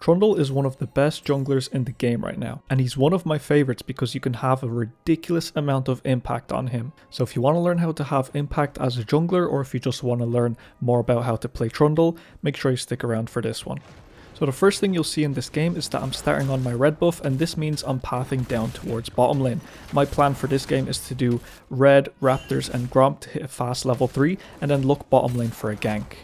Trundle is one of the best junglers in the game right now, and he's one of my favorites because you can have a ridiculous amount of impact on him. So if you want to learn how to have impact as a jungler, or if you just want to learn more about how to play Trundle, make sure you stick around for this one. So the first thing you'll see in this game is that I'm starting on my red buff, and this means I'm pathing down towards bottom lane. My plan for this game is to do red, raptors and gromp to hit a fast level 3 and then look bottom lane for a gank.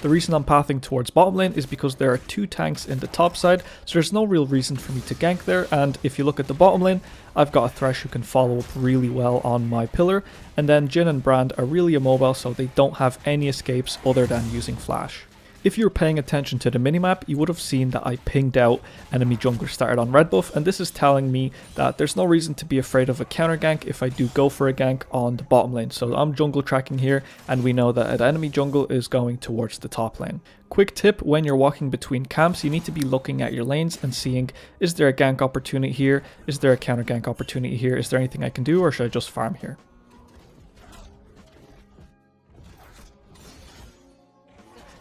The reason I'm pathing towards bottom lane is because there are 2 tanks in the top side, so there's no real reason for me to gank there, and if you look at the bottom lane, I've got a Thresh who can follow up really well on my pillar, and then Jhin and Brand are really immobile, so they don't have any escapes other than using flash. If you were paying attention to the minimap, you would have seen that I pinged out enemy jungler started on red buff, and this is telling me that there's no reason to be afraid of a counter gank if I do go for a gank on the bottom lane. So I'm jungle tracking here, and we know that an enemy jungle is going towards the top lane. Quick tip: when you're walking between camps, you need to be looking at your lanes and seeing, is there a gank opportunity here? Is there a counter gank opportunity here? Is there anything I can do, or should I just farm here?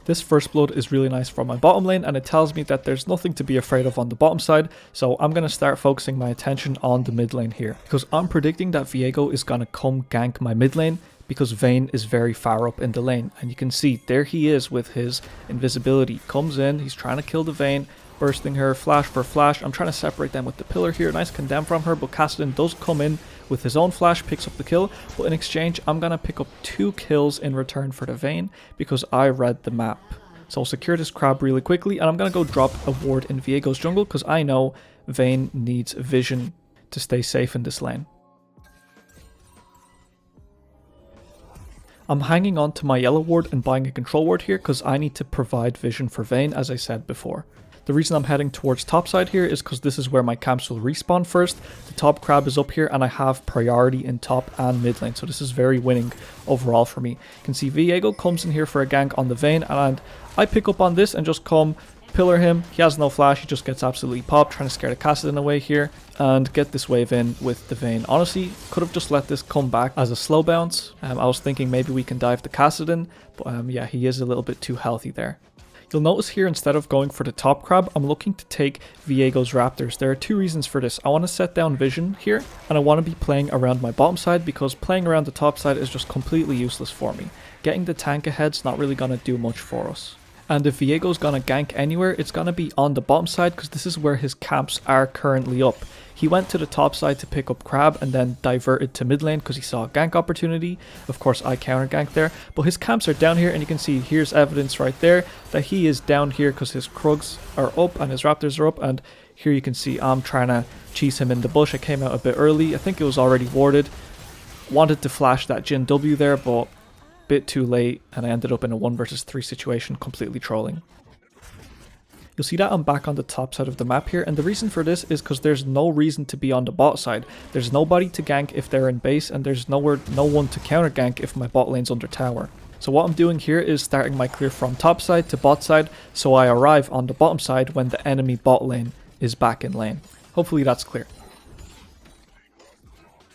This first blood is really nice from my bottom lane, and it tells me that there's nothing to be afraid of on the bottom side, so I'm going to start focusing my attention on the mid lane here, because I'm predicting that Viego is going to come gank my mid lane, because Vayne is very far up in the lane, and you can see there he is with his invisibility. Comes in, he's trying to kill the Vayne, bursting her, flash for flash. I'm trying to separate them with the pillar here. Nice condemn from her, but Kassadin does come in with his own flash, picks up the kill, but in exchange I'm gonna pick up 2 kills in return for the Vayne because I read the map. So I'll secure this crab really quickly, and I'm gonna go drop a ward in Viego's jungle because I know Vayne needs vision to stay safe in this lane. I'm hanging on to my yellow ward and buying a control ward here because I need to provide vision for Vayne, as I said before. The reason I'm heading towards top side here is because this is where my camps will respawn first. The top crab is up here, and I have priority in top and mid lane, so this is very winning overall for me. You can see Viego comes in here for a gank on the Vayne, and I pick up on this and just come pillar him. He has no flash, he just gets absolutely popped, trying to scare the Kassadin away here and get this wave in with the Vayne. Honestly, could have just let this come back as a slow bounce. I was thinking maybe we can dive the Kassadin, but yeah, he is a little bit too healthy there. You'll notice here, instead of going for the top crab, I'm looking to take Viego's raptors. There are 2 reasons for this. I want to set down vision here, and I want to be playing around my bottom side because playing around the top side is just completely useless for me. Getting the tank ahead's not really going to do much for us. And if Viego's gonna gank anywhere, it's gonna be on the bottom side because this is where his camps are currently up. He went to the top side to pick up crab and then diverted to mid lane because he saw a gank opportunity. Of course, I counter ganked there, but his camps are down here, and you can see here's evidence right there that he is down here because his Krugs are up and his Raptors are up, and here you can see I'm trying to cheese him in the bush. I came out a bit early. I think it was already warded. Wanted to flash that Jhin W there, but bit too late, and I ended up in a 1 versus 3 situation, completely trolling. You'll see that I'm back on the top side of the map here, and the reason for this is because there's no reason to be on the bot side. There's nobody to gank if they're in base, and there's no one to counter gank if my bot lane's under tower. So what I'm doing here is starting my clear from top side to bot side, so I arrive on the bottom side when the enemy bot lane is back in lane. Hopefully that's clear.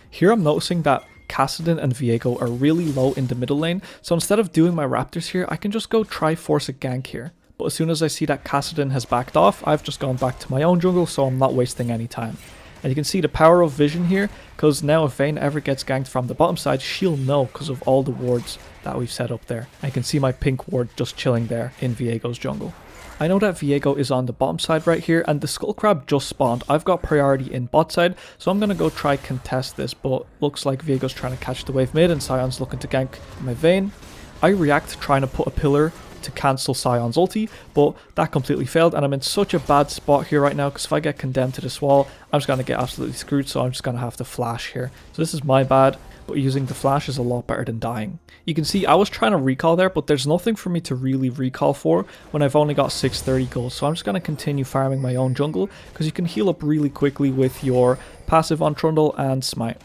Here I'm noticing that Kassadin and Viego are really low in the middle lane, so instead of doing my raptors here, I can just go try force a gank here. But as soon as I see that Kassadin has backed off, I've just gone back to my own jungle, so I'm not wasting any time. And you can see the power of vision here, because now if Vayne ever gets ganked from the bottom side, she'll know because of all the wards that we've set up there. I can see my pink ward just chilling there in Viego's jungle. I know that Viego is on the bottom side right here, and the skull crab just spawned. I've got priority in bot side, so I'm going to go try contest this, but looks like Viego's trying to catch the wave mid and Sion's looking to gank my Vayne. I react trying to put a pillar to cancel Sion's ulti, but that completely failed, and I'm in such a bad spot here right now because if I get condemned to this wall, I'm just going to get absolutely screwed, so I'm just going to have to flash here. So this is my bad, but using the flash is a lot better than dying. You can see I was trying to recall there, but there's nothing for me to really recall for when I've only got 630 gold, so I'm just going to continue farming my own jungle because you can heal up really quickly with your passive on Trundle and Smite.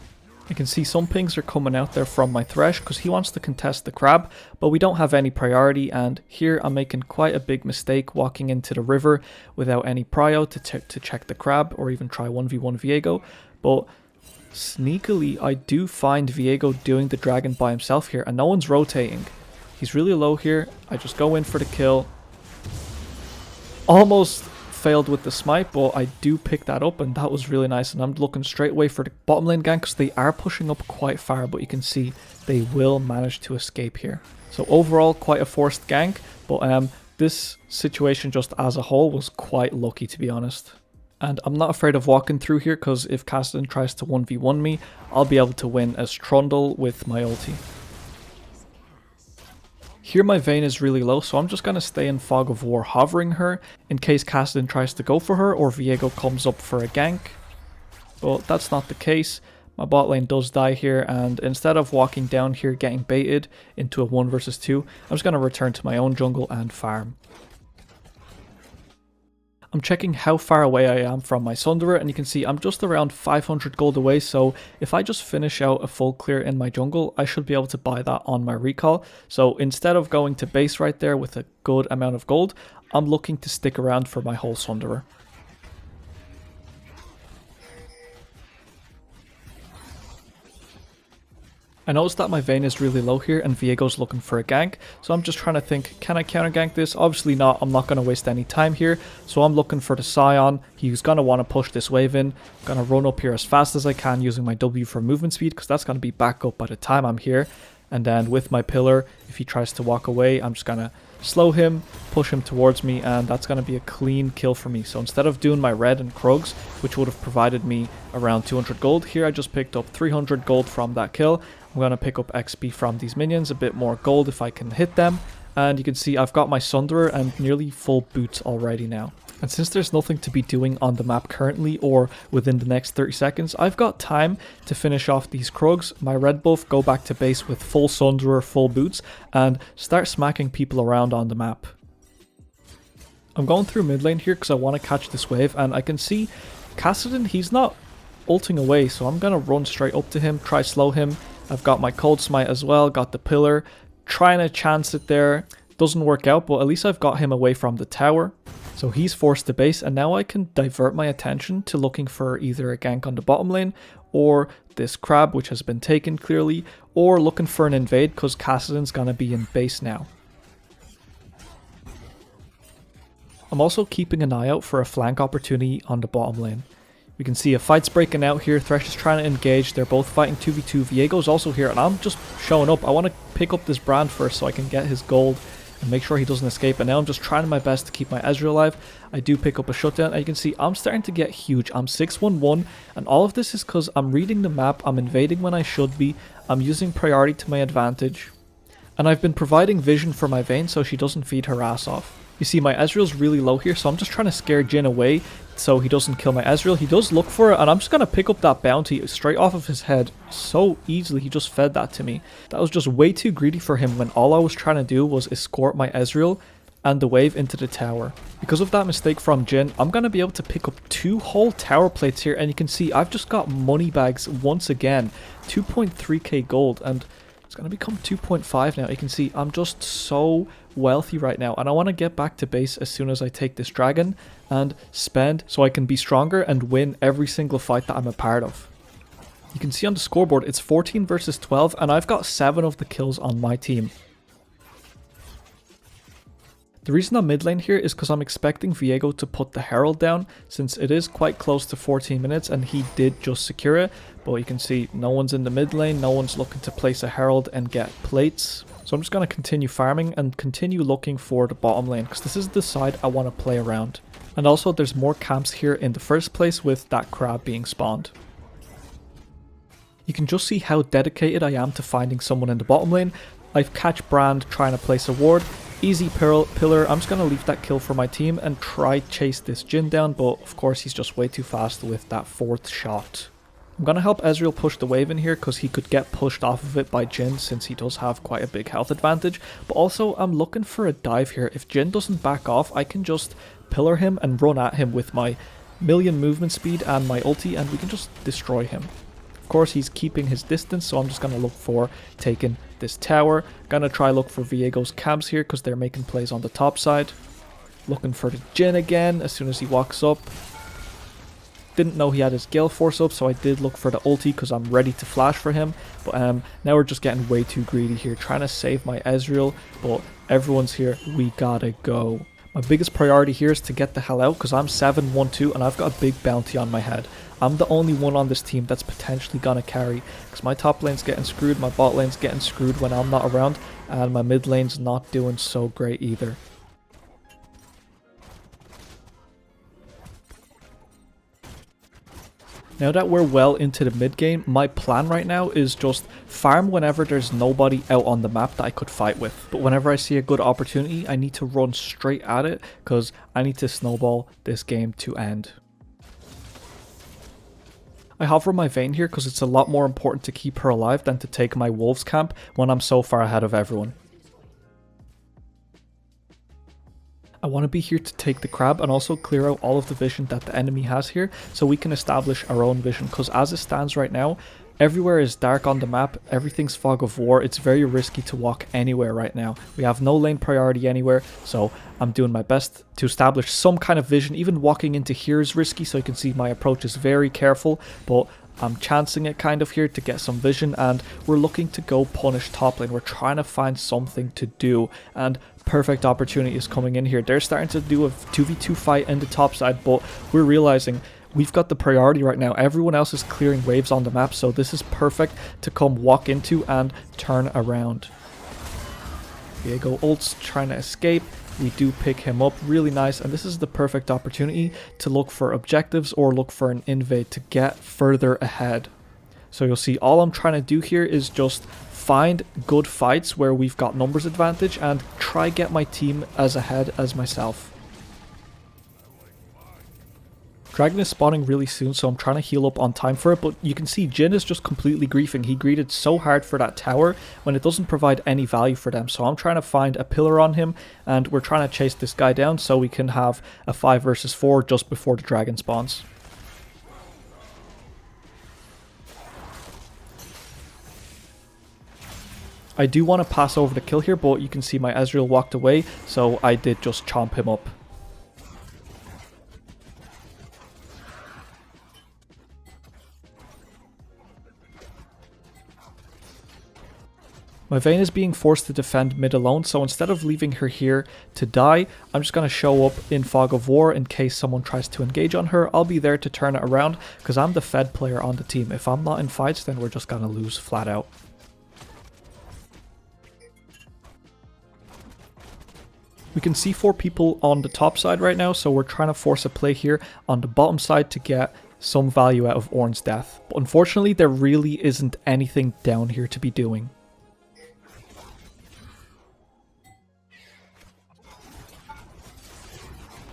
You can see some pings are coming out there from my Thresh because he wants to contest the crab, but we don't have any priority, and here I'm making quite a big mistake walking into the river without any prio to check the crab or even try 1v1 Viego, but sneakily I do find Viego doing the dragon by himself here and no one's rotating. He's really low here. I just go in for the kill. Almost failed with the smite, but I do pick that up, and that was really nice. And I'm looking straight away for the bottom lane gank because they are pushing up quite far, but you can see they will manage to escape here. So overall, quite a forced gank, but this situation just as a whole was quite lucky, to be honest. And I'm not afraid of walking through here because if Kassadin tries to 1v1 me, I'll be able to win as Trundle with my ulti. Here my Vayne is really low, so I'm just going to stay in Fog of War hovering her in case Kassadin tries to go for her or Viego comes up for a gank. But that's not the case. My bot lane does die here, and instead of walking down here getting baited into a 1 versus 2, I'm just going to return to my own jungle and farm. I'm checking how far away I am from my Sunderer, and you can see I'm just around 500 gold away, so if I just finish out a full clear in my jungle, I should be able to buy that on my recall. So instead of going to base right there with a good amount of gold, I'm looking to stick around for my whole Sunderer. I noticed that my Vayne is really low here and Viego's looking for a gank, so I'm just trying to think, can I counter gank this? Obviously not, I'm not going to waste any time here, so I'm looking for the Scion. He's going to want to push this wave in. I'm going to run up here as fast as I can using my W for movement speed, because that's going to be back up by the time I'm here. And then with my pillar, if he tries to walk away, I'm just going to slow him, push him towards me, and that's going to be a clean kill for me. So instead of doing my red and Krugs, which would have provided me around 200 gold, here I just picked up 300 gold from that kill. I'm going to pick up XP from these minions, a bit more gold if I can hit them. And you can see I've got my Sunderer and nearly full boots already now. And since there's nothing to be doing on the map currently or within the next 30 seconds, I've got time to finish off these Krugs, my red buff, go back to base with full Sunderer, full boots, and start smacking people around on the map. I'm going through mid lane here because I want to catch this wave, and I can see Kassadin, he's not ulting away, so I'm going to run straight up to him, try slow him. I've got my cold smite as well, got the pillar, trying to chance it there. Doesn't work out, but at least I've got him away from the tower. So he's forced to base, and now I can divert my attention to looking for either a gank on the bottom lane, or this crab, which has been taken clearly, or looking for an invade because Kassadin's gonna be in base now. I'm also keeping an eye out for a flank opportunity on the bottom lane. We can see a fight's breaking out here. Thresh is trying to engage. They're both fighting 2v2. Viego's also here, and I'm just showing up. I want to pick up this brand first so I can get his gold and make sure he doesn't escape. And now I'm just trying my best to keep my Ezreal alive. I do pick up a shutdown, and you can see I'm starting to get huge. I'm 6-1-1, and all of this is because I'm reading the map. I'm invading when I should be. I'm using priority to my advantage. And I've been providing vision for my Vayne so she doesn't feed her ass off. You see, my Ezreal's really low here, so I'm just trying to scare Jhin away so he doesn't kill my Ezreal. He does look for it, and I'm just going to pick up that bounty straight off of his head so easily. He just fed that to me. That was just way too greedy for him when all I was trying to do was escort my Ezreal and the wave into the tower. Because of that mistake from Jhin, I'm going to be able to pick up 2 whole tower plates here, and you can see I've just got money bags once again. 2.3k gold, and it's going to become 2.5 now. You can see I'm just so wealthy right now, and I want to get back to base as soon as I take this dragon and spend so I can be stronger and win every single fight that I'm a part of. You can see on the scoreboard it's 14 versus 12, and I've got 7 of the kills on my team. The reason I'm mid lane here is because I'm expecting Viego to put the Herald down, since it is quite close to 14 minutes and he did just secure it. But you can see no one's in the mid lane, no one's looking to place a Herald and get plates. So I'm just going to continue farming and continue looking for the bottom lane, because this is the side I want to play around. And also there's more camps here in the first place with that crab being spawned. You can just see how dedicated I am to finding someone in the bottom lane. I've catch Brand trying to place a ward. Easy pillar. I'm just going to leave that kill for my team and try chase this Jhin down, but of course he's just way too fast with that 4th shot. I'm going to help Ezreal push the wave in here because he could get pushed off of it by Jhin since he does have quite a big health advantage, but also I'm looking for a dive here. If Jhin doesn't back off, I can just pillar him and run at him with my million movement speed and my ulti, and we can just destroy him. Of course, he's keeping his distance, so I'm just going to look for taking this tower. Gonna try look for Viego's camps here because they're making plays on the top side. Looking for the Jhin again as soon as he walks up. Didn't know he had his Gale Force up, so I did look for the ulti because I'm ready to flash for him. But now we're just getting way too greedy here, trying to save my Ezreal, but everyone's here. We gotta go. My biggest priority here is to get the hell out because I'm 7-1-2 and I've got a big bounty on my head. I'm the only one on this team that's potentially gonna carry because my top lane's getting screwed, my bot lane's getting screwed when I'm not around, and my mid lane's not doing so great either. Now that we're well into the mid game, my plan right now is just farm whenever there's nobody out on the map that I could fight with. But whenever I see a good opportunity, I need to run straight at it because I need to snowball this game to end. I hover my Vayne here because it's a lot more important to keep her alive than to take my wolves camp when I'm so far ahead of everyone. I want to be here to take the crab and also clear out all of the vision that the enemy has here so we can establish our own vision, because as it stands right now, everywhere is dark on the map, everything's fog of war, it's very risky to walk anywhere right now. We have no lane priority anywhere, so I'm doing my best to establish some kind of vision. Even walking into here is risky, so you can see my approach is very careful, but I'm chancing it kind of here to get some vision, and we're looking to go punish top lane. We're trying to find something to do, and perfect opportunity is coming in here. They're starting to do a 2v2 fight in the top side, but we're realizing we've got the priority right now. Everyone else is clearing waves on the map, so this is perfect to come walk into and turn around. Diego ult's trying to escape. We do pick him up, really nice, and this is the perfect opportunity to look for objectives or look for an invade to get further ahead. So you'll see all I'm trying to do here is just find good fights where we've got numbers advantage and try get my team as ahead as myself. Dragon is spawning really soon, so I'm trying to heal up on time for it, but you can see Jhin is just completely griefing. He greeted so hard for that tower when it doesn't provide any value for them, so I'm trying to find a pillar on him, and we're trying to chase this guy down so we can have a 5 versus 4 just before the dragon spawns. I do want to pass over the kill here, but you can see my Ezreal walked away, so I did just chomp him up. My Vayne is being forced to defend mid alone, so instead of leaving her here to die, I'm just going to show up in Fog of War in case someone tries to engage on her. I'll be there to turn it around because I'm the fed player on the team. If I'm not in fights, then we're just going to lose flat out. We can see 4 people on the top side right now, so we're trying to force a play here on the bottom side to get some value out of Ornn's death. But unfortunately, there really isn't anything down here to be doing.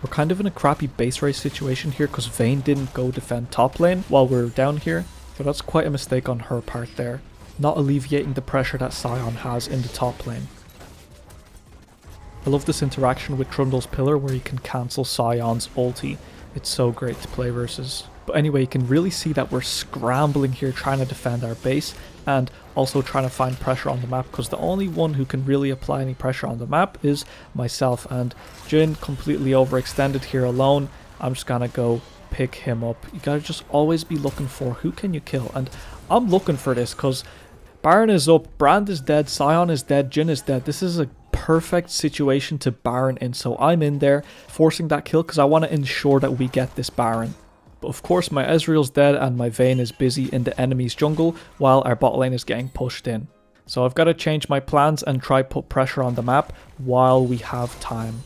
We're kind of in a crappy base race situation here because Vayne didn't go defend top lane while we're down here. So that's quite a mistake on her part there. Not alleviating the pressure that Sion has in the top lane. I love this interaction with Trundle's pillar where you can cancel Sion's ulti. It's so great to play versus. But anyway, you can really see that we're scrambling here trying to defend our base and also trying to find pressure on the map, because the only one who can really apply any pressure on the map is myself, and Jhin completely overextended here alone. I'm just gonna go pick him up. You gotta just always be looking for who can you kill, and I'm looking for this because Baron is up, Brand is dead, Sion is dead, Jhin is dead. This is a perfect situation to Baron in, so I'm in there forcing that kill because I want to ensure that we get this Baron. But of course my Ezreal's dead and my Vayne is busy in the enemy's jungle while our bot lane is getting pushed in. So I've got to change my plans and try put pressure on the map while we have time.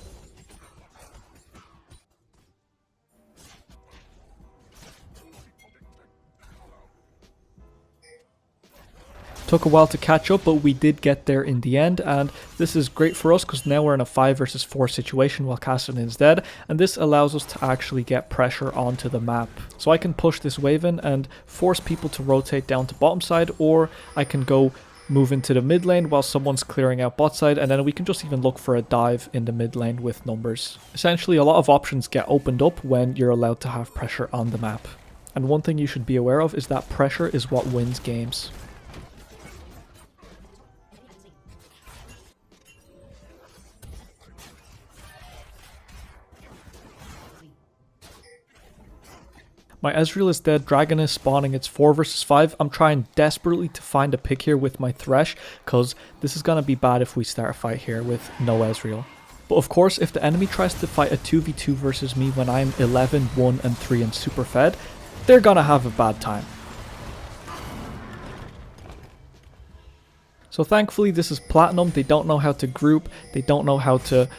Took a while to catch up, but we did get there in the end, and this is great for us because now we're in a 5 versus 4 situation while Cassidy is dead, and this allows us to actually get pressure onto the map. So I can push this wave in and force people to rotate down to bottom side, or I can go move into the mid lane while someone's clearing out bot side, and then we can just even look for a dive in the mid lane with numbers. Essentially, a lot of options get opened up when you're allowed to have pressure on the map. And one thing you should be aware of is that pressure is what wins games. My Ezreal is dead, Dragon is spawning, it's 4 versus 5. I'm trying desperately to find a pick here with my Thresh, because this is going to be bad if we start a fight here with no Ezreal. But of course, if the enemy tries to fight a 2v2 versus me when I'm 11, 1 and 3 and super fed, they're gonna have a bad time. So thankfully this is Platinum, they don't know how to group, they don't know how to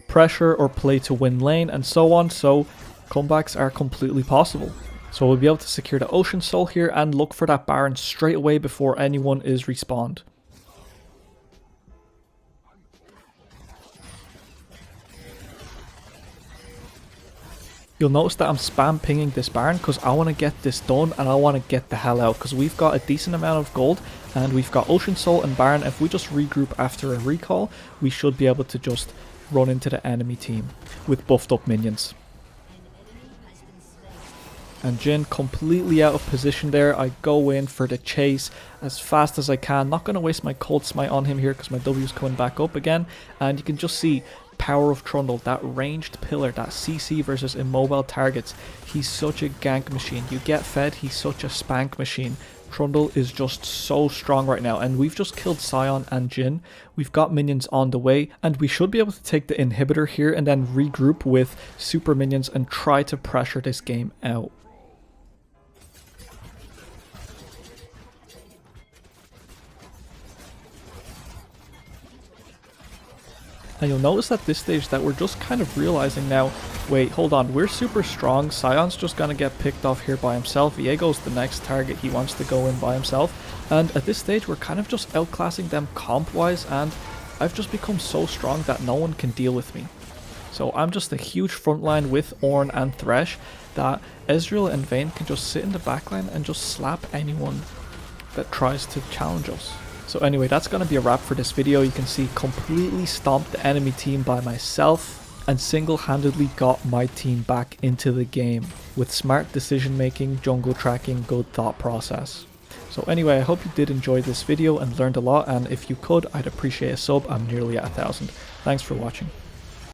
pressure or play to win lane and so on, so comebacks are completely possible. So we'll be able to secure the Ocean Soul here and look for that Baron straight away before anyone is respawned. You'll notice that I'm spam pinging this Baron because I want to get this done and I want to get the hell out because we've got a decent amount of gold and we've got Ocean Soul and Baron. If we just regroup after a recall, we should be able to just run into the enemy team with buffed up minions. And Jhin completely out of position there. I go in for the chase as fast as I can. Not going to waste my Cold Smite on him here because my W is coming back up again. And you can just see power of Trundle, that ranged pillar, that CC versus immobile targets. He's such a gank machine. You get fed, he's such a spank machine. Trundle is just so strong right now, and we've just killed Sion and Jhin. We've got minions on the way, and we should be able to take the inhibitor here and then regroup with super minions and try to pressure this game out. And you'll notice at this stage that we're just kind of realizing now, wait, hold on, we're super strong, Sion's just gonna get picked off here by himself, Viego's the next target, he wants to go in by himself, and at this stage we're kind of just outclassing them comp-wise, and I've just become so strong that no one can deal with me. So I'm just a huge frontline with Ornn and Thresh that Ezreal and Vayne can just sit in the backline and just slap anyone that tries to challenge us. So anyway, that's going to be a wrap for this video. You can see completely stomped the enemy team by myself and single-handedly got my team back into the game with smart decision making, jungle tracking, good thought process. So anyway, I hope you did enjoy this video and learned a lot, and if you could, I'd appreciate a sub. I'm nearly at 1,000. Thanks for watching.